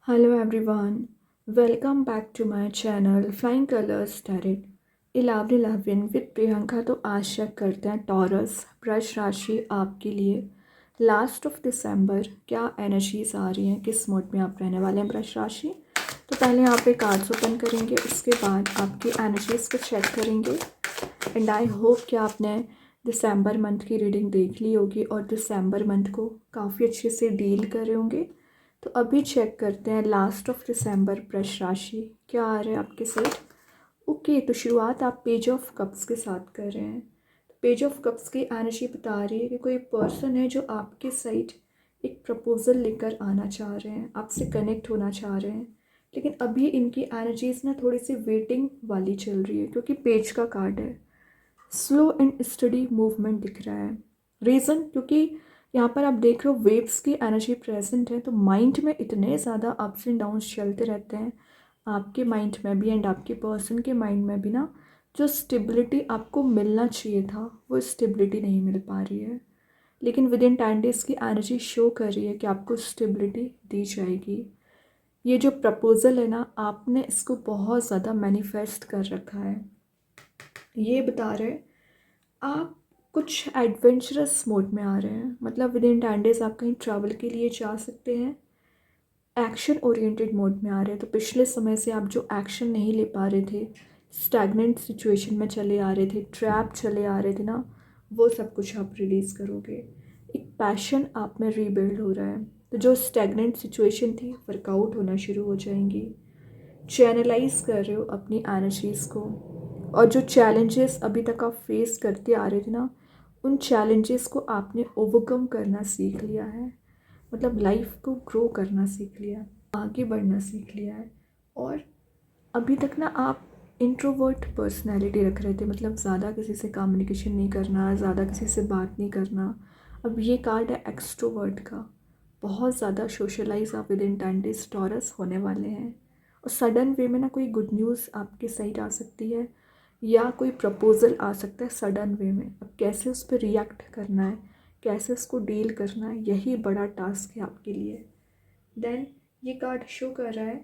Hello everyone, welcome back to my channel Flying Colors Tarot 11 with Priyanka. तो आशा करते हैं taurus वृष राशि आपके लिए लास्ट ऑफ दिसंबर क्या एनर्जीज आ रही हैं, किस मोड में आप रहने वाले हैं वृष राशि। तो पहले यहाँ पे कार्ड्स ओपन करेंगे, उसके बाद आपकी एनर्जीज को चेक करेंगे। एंड आई होप कि आपने दिसंबर मंथ की रीडिंग देख ली होगी और दिसंबर मंथ को काफ़ी अच्छे से डील कर रहे होंगे। तो अभी चेक करते हैं लास्ट ऑफ दिसंबर वृष राशि क्या आ रहा है आपके साइड। ओके, तो शुरुआत आप पेज ऑफ कप्स के साथ कर रहे हैं। तो पेज ऑफ कप्स की एनर्जी बता रही है कि कोई पर्सन है जो आपके साइड एक प्रपोजल लेकर आना चाह रहे हैं, आपसे कनेक्ट होना चाह रहे हैं। लेकिन अभी इनकी एनर्जीज ना थोड़ी सी वेटिंग वाली चल रही है, क्योंकि पेज का कार्ड है। स्लो एंड स्टडी मूवमेंट दिख रहा है। रीज़न क्योंकि यहाँ पर आप देख रहे हो वेव्स की एनर्जी प्रेजेंट है, तो माइंड में इतने ज़्यादा अप्स एंड डाउन्स चलते रहते हैं, आपके माइंड में भी एंड आपके पर्सन के माइंड में भी ना। जो स्टेबिलिटी आपको मिलना चाहिए था वो स्टेबिलिटी नहीं मिल पा रही है। लेकिन विद इन 10 डेज़ की एनर्जी शो कर रही है कि आपको स्टेबिलिटी दी जाएगी। ये जो प्रपोज़ल है ना, आपने इसको बहुत ज़्यादा मैनिफेस्ट कर रखा है। ये बता रहे आप कुछ एडवेंचरस मोड में आ रहे हैं, मतलब विद इन 10 डेज़ आप कहीं ट्रैवल के लिए जा सकते हैं। एक्शन ओरिएंटेड मोड में आ रहे हैं। तो पिछले समय से आप जो एक्शन नहीं ले पा रहे थे, स्टैग्नेंट सिचुएशन में चले आ रहे थे, ट्रैप चले आ रहे थे ना, वो सब कुछ आप रिलीज़ करोगे। एक पैशन आप में रीबिल्ड हो रहा है। तो जो स्टैग्नेंट सिचुएशन थी वर्कआउट होना शुरू हो जाएंगी। चैनलाइज कर रहे हो अपनी एनर्जीज़ को, और जो चैलेंजेस अभी तक आप फेस करते आ रहे थे ना, उन चैलेंजेस को आपने ओवरकम करना सीख लिया है। मतलब लाइफ को ग्रो करना सीख लिया है, आगे बढ़ना सीख लिया है। और अभी तक ना आप इंट्रोवर्ट पर्सनैलिटी रख रहे थे, मतलब ज़्यादा किसी से कम्युनिकेशन नहीं करना, ज़्यादा किसी से बात नहीं करना। अब ये कार्ड है एक्सट्रोवर्ट का। बहुत ज़्यादा सोशलाइज आप विद इन 10 डेज टॉरस होने वाले हैं। और सडन वे में ना कोई गुड न्यूज़ आपके साइड आ सकती है, या कोई प्रपोज़ल आ सकता है सडन वे में। अब कैसे उस पर रिएक्ट करना है, कैसे उसको डील करना है, यही बड़ा टास्क है आपके लिए। देन ये कार्ड शो कर रहा है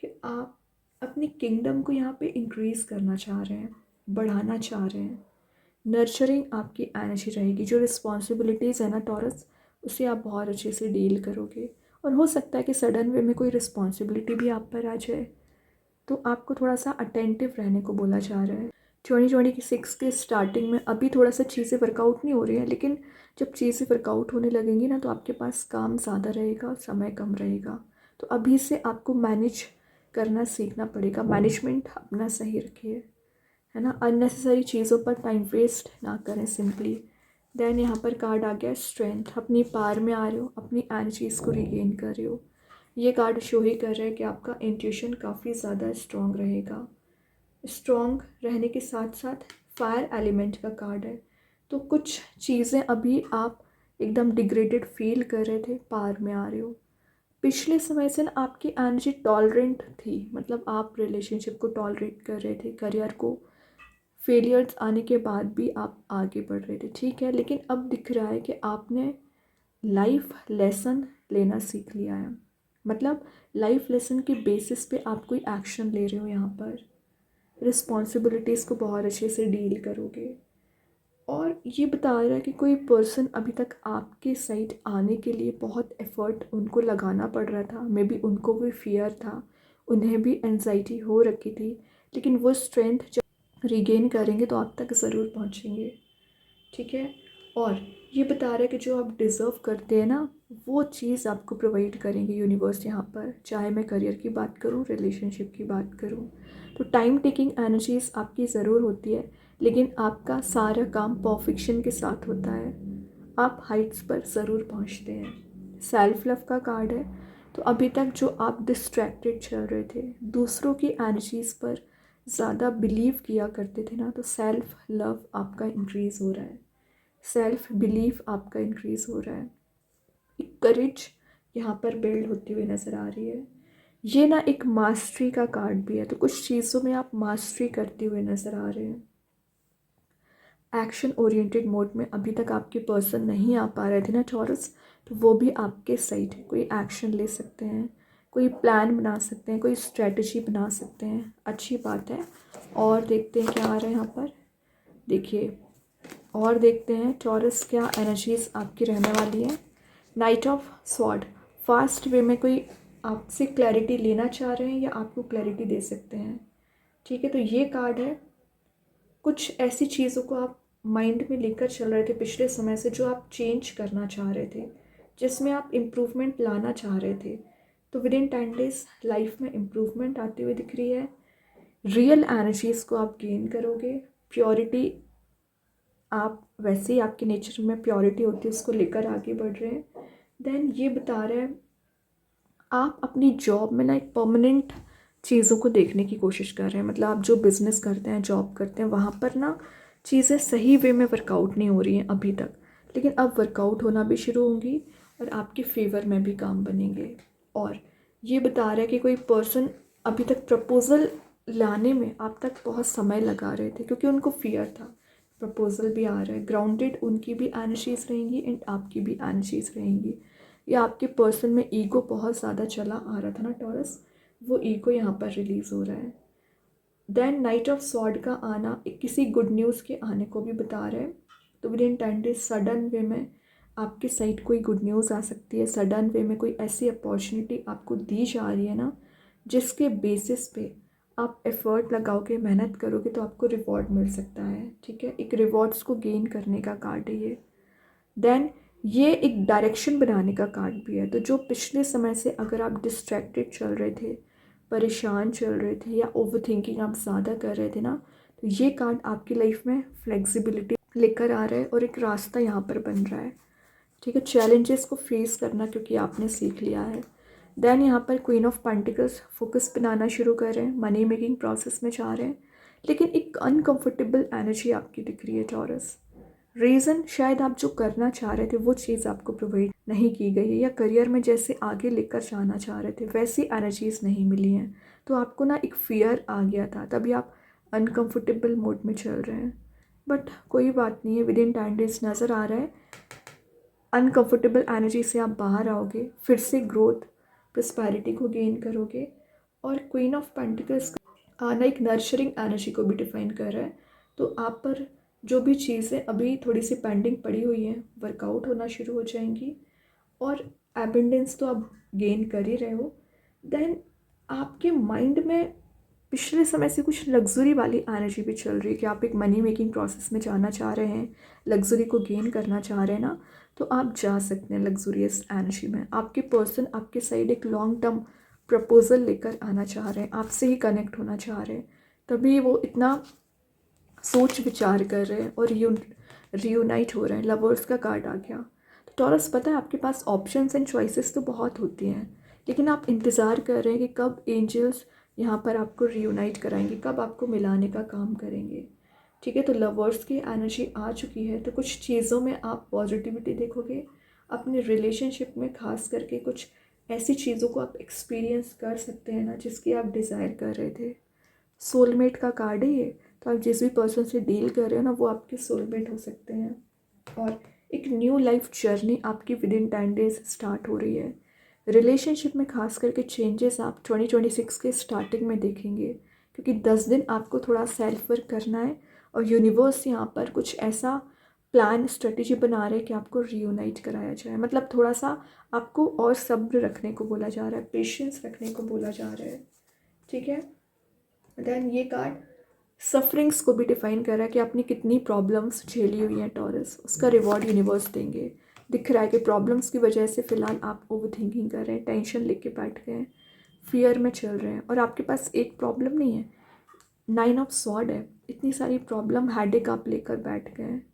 कि आप अपनी किंगडम को यहाँ पे इंक्रीज़ करना चाह रहे हैं, बढ़ाना चाह रहे हैं। नर्चरिंग आपकी एनर्जी रहेगी। जो रिस्पॉन्सिबिलिटीज़ है ना टॉरस, उसे आप बहुत अच्छे से डील करोगे। और हो सकता है कि सडन वे में कोई रिस्पॉन्सिबिलिटी भी आप पर आ जाए, तो आपको थोड़ा सा अटेंटिव रहने को बोला जा रहा है। 2026 के स्टार्टिंग में अभी थोड़ा सा चीज़ें वर्कआउट नहीं हो रही हैं, लेकिन जब चीज़ें वर्कआउट होने लगेंगी ना, तो आपके पास काम ज़्यादा रहेगा, समय कम रहेगा। तो अभी से आपको मैनेज करना सीखना पड़ेगा। मैनेजमेंट अपना सही रखिए, है ना। अननेसेसरी चीज़ों पर टाइम वेस्ट ना करें सिंपली। देन यहाँ पर कार्ड आ गया स्ट्रेंथ। अपनी पार में आ रहे हो, अपनी एनर्जीज़ को रिगेन कर रहे हो। ये कार्ड शो ही कर रहा है कि आपका इंट्यूशन काफ़ी ज़्यादा स्ट्रॉन्ग रहेगा। स्ट्रॉन्ग रहने के साथ साथ फायर एलिमेंट का कार्ड है। तो कुछ चीज़ें अभी आप एकदम डिग्रेडेड फील कर रहे थे, पार में आ रहे हो। पिछले समय से ना आपकी एनर्जी टॉलरेंट थी, मतलब आप रिलेशनशिप को टॉलरेट कर रहे थे, करियर को फेलियर्स आने के बाद भी आप आगे बढ़ रहे थे, ठीक है। लेकिन अब दिख रहा है कि आपने लाइफ लेसन लेना सीख लिया है। मतलब लाइफ लेसन के बेसिस पे आप कोई एक्शन ले रहे हो, यहाँ पर रिस्पॉन्सिबिलिटीज़ को बहुत अच्छे से डील करोगे। और ये बता रहा है कि कोई पर्सन अभी तक आपके साइड आने के लिए बहुत एफर्ट उनको लगाना पड़ रहा था। मे बी उनको भी फियर था, उन्हें भी एनजाइटी हो रखी थी, लेकिन वो स्ट्रेंथ जब रिगेन करेंगे तो आप तक ज़रूर पहुँचेंगे, ठीक है। और ये बता रहा है कि जो आप डिज़र्व करते हैं ना, वो चीज़ आपको प्रोवाइड करेंगे यूनिवर्स यहाँ पर। चाहे मैं करियर की बात करूँ, रिलेशनशिप की बात करूँ, तो टाइम टेकिंग एनर्जीज आपकी ज़रूर होती है, लेकिन आपका सारा काम परफेक्शन के साथ होता है। आप हाइट्स पर ज़रूर पहुँचते हैं। सेल्फ लव का कार्ड है। तो अभी तक जो आप डिस्ट्रैक्टेड चल रहे थे, दूसरों की एनर्जीज़ पर ज़्यादा बिलीव किया करते थे ना, तो सेल्फ लव आपका इंक्रीज़ हो रहा है, सेल्फ बिलीफ आपका इंक्रीज़ हो रहा है। एक करेज यहाँ पर बिल्ड होती हुई नज़र आ रही है। ये ना एक मास्टरी का कार्ड भी है, तो कुछ चीज़ों में आप मास्टरी करते हुए नज़र आ रहे हैं। एक्शन ओरिएंटेड मोड में अभी तक आपके पर्सन नहीं आ पा रहे थे ना टॉरस, तो वो भी आपके साइड कोई एक्शन ले सकते हैं, कोई प्लान बना सकते हैं, कोई स्ट्रेटजी बना सकते हैं, अच्छी बात है। और देखते हैं क्या आ रहा है यहाँ पर, देखिए और देखते हैं टॉरस क्या एनर्जीज आपकी रहने वाली है। Night of sword, fast way में कोई आपसे क्लैरिटी लेना चाह रहे हैं या आपको क्लैरिटी दे सकते हैं। ठीक है, तो ये कार्ड है, कुछ ऐसी चीज़ों को आप माइंड में लेकर चल रहे थे पिछले समय से जो आप चेंज करना चाह रहे थे, जिसमें आप इम्प्रूवमेंट लाना चाह रहे थे। तो विद इन 10 डेज लाइफ में इम्प्रूवमेंट आती हुई दिख रही है। रियल एनर्जीज़ को आप गेन करोगे। प्योरिटी, आप वैसे ही आपके नेचर में प्योरिटी होती है, उसको लेकर आगे बढ़ रहे हैं। देन ये बता रहे हैं आप अपनी जॉब में ना एक परमानेंट चीज़ों को देखने की कोशिश कर रहे हैं। मतलब आप जो बिज़नेस करते हैं, जॉब करते हैं, वहाँ पर ना चीज़ें सही वे में वर्कआउट नहीं हो रही हैं अभी तक, लेकिन अब वर्कआउट होना भी शुरू होंगी और आपके फेवर में भी काम बनेंगे। और ये बता रहा है कि कोई पर्सन अभी तक प्रपोज़ल लाने में आप तक बहुत समय लगा रहे थे क्योंकि उनको फियर था। प्रपोज़ल भी आ रहा है, ग्राउंडेड उनकी भी एनर्जीज रहेंगी एंड आपकी भी एनर्जीज रहेंगी। या आपके पर्सन में ईगो बहुत ज़्यादा चला आ रहा था ना टॉरस, वो ईगो यहाँ पर रिलीज़ हो रहा है। देन नाइट ऑफ स्वॉर्ड का आना किसी गुड न्यूज़ के आने को भी बता रहा है। तो विद इन 10 डेज सडन वे में आपके साइड कोई गुड न्यूज़ आ सकती है। सडन वे में कोई ऐसी अपॉर्चुनिटी आपको दी जा रही है ना, जिसके बेसिस पे आप एफ़र्ट लगाओगे, मेहनत करोगे तो आपको रिवॉर्ड मिल सकता है। ठीक है, एक रिवॉर्ड्स को गेन करने का कार्ड है ये। देन ये एक डायरेक्शन बनाने का कार्ड भी है। तो जो पिछले समय से अगर आप डिस्ट्रैक्टेड चल रहे थे, परेशान चल रहे थे या ओवर थिंकिंग आप ज़्यादा कर रहे थे ना, तो ये कार्ड आपकी लाइफ में फ्लेक्सिबिलिटी लेकर आ रहा है और एक रास्ता यहाँ पर बन रहा है। ठीक है, चैलेंजेस को फेस करना क्योंकि आपने सीख लिया है। देन यहाँ पर क्वीन ऑफ पेंटिकल्स फोकस बनाना शुरू कर रहे हैं, मनी मेकिंग प्रोसेस में जा रहे हैं, लेकिन एक अनकंफर्टेबल एनर्जी आपकी दिख रही है टॉरस। रीज़न शायद आप जो करना चाह रहे थे वो चीज़ आपको प्रोवाइड नहीं की गई है, या करियर में जैसे आगे लेकर जाना चाह रहे थे वैसी एनर्जीज़ नहीं मिली हैं। तो आपको ना एक फ़ियर आ गया था, तभी आप अनकंफर्टेबल मोड में चल रहे हैं। बट कोई बात नहीं है, विद इन 10 डेज नज़र आ रहा है अनकंफर्टेबल एनर्जी से आप बाहर आओगे, फिर से ग्रोथ प्रस्पैरिटी को गेन करोगे। और क्वीन ऑफ पेंटिकल्स का आना एक नर्चरिंग एनर्जी को भी डिफाइन कर रहा है। तो आप पर जो भी चीज़ें अभी थोड़ी सी पेंडिंग पड़ी हुई हैं वर्कआउट होना शुरू हो जाएंगी, और एबंडेंस तो आप गेन कर ही रहे हो। देन आपके माइंड में पिछले समय से कुछ लग्जरी वाली एनर्जी भी चल रही है कि आप एक मनी मेकिंग प्रोसेस में जाना चाह रहे हैं, लग्जरी को गेन करना चाह रहे हैं ना, तो आप जा सकते हैं लग्जूरियस एनर्जी में। आपके पर्सन आपके साइड एक लॉन्ग टर्म प्रपोजल लेकर आना चाह रहे हैं, आपसे ही कनेक्ट होना चाह रहे हैं, तभी वो इतना सोच विचार कर रहे हैं और रियूनाइट हो रहे हैं। लवर्स का कार्ड आ गया। तो टॉरस, पता है आपके पास ऑप्शंस एंड चॉइसेस तो बहुत होती हैं, लेकिन आप इंतज़ार कर रहे हैं कि कब एंजल्स यहाँ पर आपको रियूनाइट कराएंगे, कब आपको मिलाने का काम करेंगे। ठीक है, तो लवर्स की एनर्जी आ चुकी है, तो कुछ चीज़ों में आप पॉजिटिविटी देखोगे। अपने रिलेशनशिप में खास करके कुछ ऐसी चीज़ों को आप एक्सपीरियंस कर सकते हैं ना जिसकी आप डिज़ायर कर रहे थे। सोलमेट का कार्ड है ये। तो आप जिस भी पर्सन से डील कर रहे हो ना, वो आपके सोलमेट हो सकते हैं। और एक न्यू लाइफ जर्नी आपकी विद इन 10 डेज स्टार्ट हो रही है। रिलेशनशिप में खास करके चेंजेस आप 2026 के स्टार्टिंग में देखेंगे, क्योंकि 10 दिन आपको थोड़ा सेल्फ वर्क करना है और यूनिवर्स यहाँ पर कुछ ऐसा प्लान स्ट्रेटेजी बना रहे हैं कि आपको रियूनाइट कराया जाए। मतलब थोड़ा सा आपको और सब्र रखने को बोला जा रहा है, पेशेंस रखने को बोला जा रहा है। ठीक है, देन ये कार्ड सफरिंग्स को भी डिफाइन कर रहा है कि आपने कितनी प्रॉब्लम्स झेली हुई हैं टॉरस, उसका रिवॉर्ड यूनिवर्स देंगे। दिख रहा है कि प्रॉब्लम्स की वजह से फ़िलहाल आप ओवर थिंकिंग कर रहे हैं, टेंशन लेके बैठ गए हैं, फियर में चल रहे हैं, और आपके पास एक प्रॉब्लम नहीं है, 9 ऑफ स्वॉर्ड है। इतनी सारी प्रॉब्लम हेडेक आप लेकर बैठ गए हैं,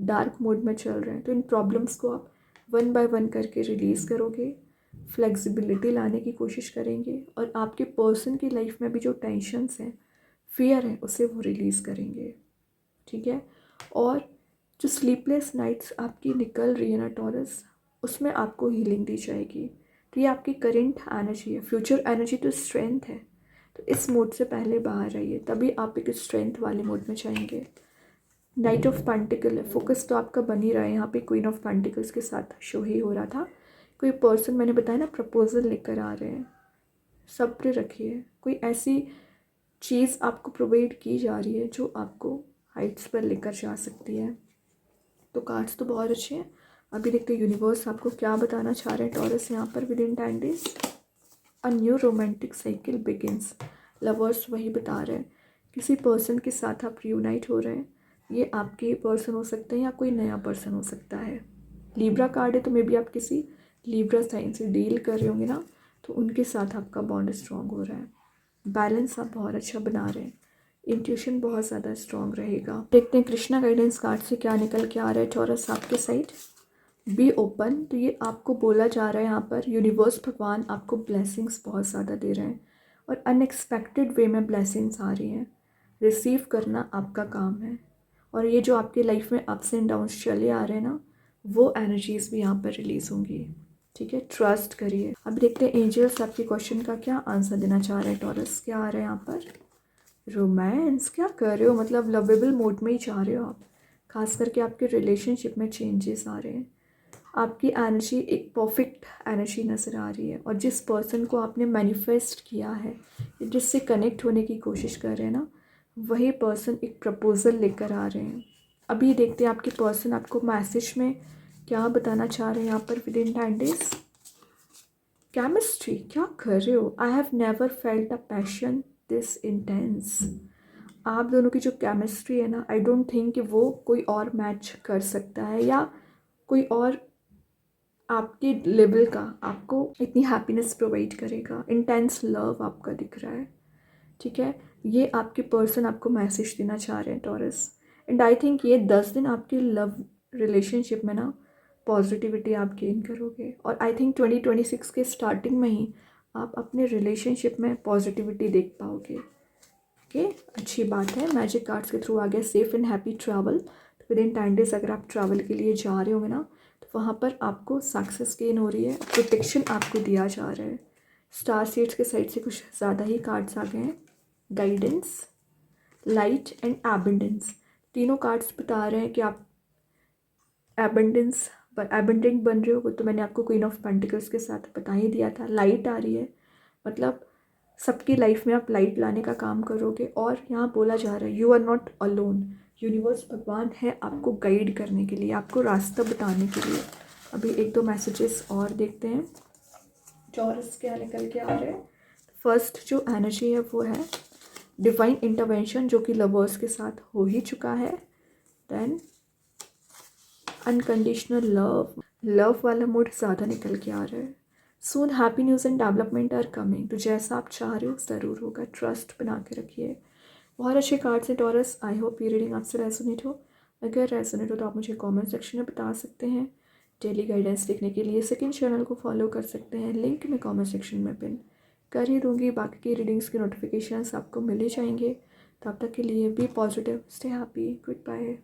डार्क मोड में चल रहे हैं। तो इन प्रॉब्लम्स को आप वन बाय वन करके रिलीज़ करोगे, फ्लेक्सिबिलिटी लाने की कोशिश करेंगे, और आपके पर्सन की लाइफ में भी जो टेंशन्स हैं, फियर है, उसे वो रिलीज़ करेंगे। ठीक है, और जो स्लीपलेस नाइट्स आपकी निकल रही है ना टॉरस, उसमें आपको हीलिंग दी जाएगी। तो ये आपकी करेंट एनर्जी है। फ्यूचर एनर्जी तो स्ट्रेंथ है, तो इस मोड से पहले बाहर आइए, तभी आप एक स्ट्रेंथ वाले मोड में जाएंगे। नाइट ऑफ पेंटिकल है, फोकस तो आपका बन ही रहा है। यहाँ पे क्वीन ऑफ पेंटिकल्स के साथ शो ही हो रहा था। कोई पर्सन, मैंने बताया ना, प्रपोजल लेकर आ रहे हैं, सब्र रखिए। कोई ऐसी चीज़ आपको प्रोवाइड की जा रही है जो आपको हाइट्स पर लेकर जा सकती है। तो कार्ड्स तो बहुत अच्छे हैं। अभी देखते हैं यूनिवर्स आपको क्या बताना चाह रहे हैं टॉरस यहाँ पर with in 10 days. A new romantic cycle begins. Lovers वही बता रहे हैं, किसी पर्सन के साथ आप रियूनाइट हो रहे हैं। ये आपके पर्सन हो सकते हैं या कोई नया पर्सन हो सकता है। लीब्रा कार्ड है तो मे बी आप किसी लीब्रा साइन से डील कर रहे होंगे ना, तो उनके साथ आपका बॉन्ड स्ट्रॉन्ग हो रहा है। बैलेंस आप बहुत अच्छा बना रहे हैं। इंट्यूशन बहुत ज़्यादा स्ट्रॉन्ग रहेगा। देखते हैं कृष्णा गाइडेंस कार्ड से क्या निकल के आ रहा है टॉरस आपके साइड। Be open. तो ये आपको बोला जा रहा है यहाँ पर यूनिवर्स भगवान आपको ब्लेसिंग्स बहुत ज़्यादा दे रहे हैं और अनएक्सपेक्टेड वे में ब्लेसिंग्स आ रही हैं। रिसीव करना आपका काम है। और ये जो आपकी लाइफ में अप्स एंड डाउन्स चले आ रहे हैं ना, वो एनर्जीज़ भी यहाँ पर रिलीज़ होंगी। ठीक है, ट्रस्ट करिए। अब देखते हैं एंजल्स आपके क्वेश्चन का क्या आंसर देना चाह रहे हैं टॉरस। क्या आ रहा है यहाँ पर। रोमांस क्या कर रहे हो, मतलब लवेबल मोड में ही चाह रहे हो आप। खास करके आपके रिलेशनशिप में चेंजेस आ रहे हैं। आपकी एनर्जी एक परफेक्ट एनर्जी नज़र आ रही है और जिस पर्सन को आपने मैनिफेस्ट किया है, जिससे कनेक्ट होने की कोशिश कर रहे हैं ना, वही पर्सन एक प्रपोज़ल लेकर आ रहे हैं। अभी देखते हैं आपके पर्सन आपको मैसेज में क्या बताना चाह रहे हैं यहाँ पर विद इन 10 डेज। केमिस्ट्री क्या कर रहे हो। I have never felt a passion this intense. आप दोनों की जो केमिस्ट्री है ना, आई डोंट थिंक कि वो कोई और मैच कर सकता है या कोई और आपके लेवल का आपको इतनी हैप्पीनेस प्रोवाइड करेगा। इंटेंस लव आपका दिख रहा है। ठीक है, ये आपके पर्सन आपको मैसेज देना चाह रहे हैं टॉरस। एंड आई थिंक ये 10 दिन आपके लव रिलेशनशिप में ना पॉजिटिविटी आप गेन करोगे और आई थिंक 2026 के स्टार्टिंग में ही आप अपने रिलेशनशिप में पॉजिटिविटी देख पाओगे। ओके, अच्छी बात है। मैजिक कार्ड्स के थ्रू आ गया safe and happy travel. With in 10 days अगर आप ट्रैवल के लिए जा रहे होंगे ना, तो वहाँ पर आपको सक्सेस गेन हो रही है, प्रोटेक्शन आपको दिया जा रहा है। स्टार सीड्स के साइड से कुछ ज़्यादा ही कार्ड्स आ गए हैं। Guidance, light and abundance. तीनों कार्ड्स बता रहे हैं कि आप एबंडेंट बन रहे हो। वो तो मैंने आपको क्वीन ऑफ पेंटिकल्स के साथ बता ही दिया था। लाइट आ रही है, मतलब सबकी लाइफ में आप लाइट लाने का काम करोगे। और यहाँ बोला जा रहा है you are not alone. Universe भगवान है आपको गाइड करने के लिए, आपको रास्ता बताने के लिए। अभी एक दो मैसेजेस और देखते हैं टॉरस क्या निकल के आ रहे हैं। फर्स्ट जो एनर्जी है वो है डिवाइन इंटरवेंशन, जो कि लवर्स के साथ हो ही चुका है। देन अनकंडीशनल लव वाला मूड ज़्यादा निकल के आ रहा है। Soon happy news and development are coming. तो जैसा आप चाह रहे हो ज़रूर होगा। ट्रस्ट बना के रखिए। बहुत अच्छे कार्ड्स हैं टॉरस। आई होप ये रीडिंग आपसे रेजोनेट हो। अगर रेजोनेट हो तो आप मुझे कमेंट सेक्शन में बता सकते हैं। डेली गाइडेंस देखने के लिए सेकंड चैनल को फॉलो कर सकते हैं, लिंक मैं कमेंट सेक्शन में पिन कर ही दूँगी। बाकी की रीडिंग्स के नोटिफिकेशंस आपको मिल ही जाएंगे। तब तक के लिए be positive, stay happy, good bye.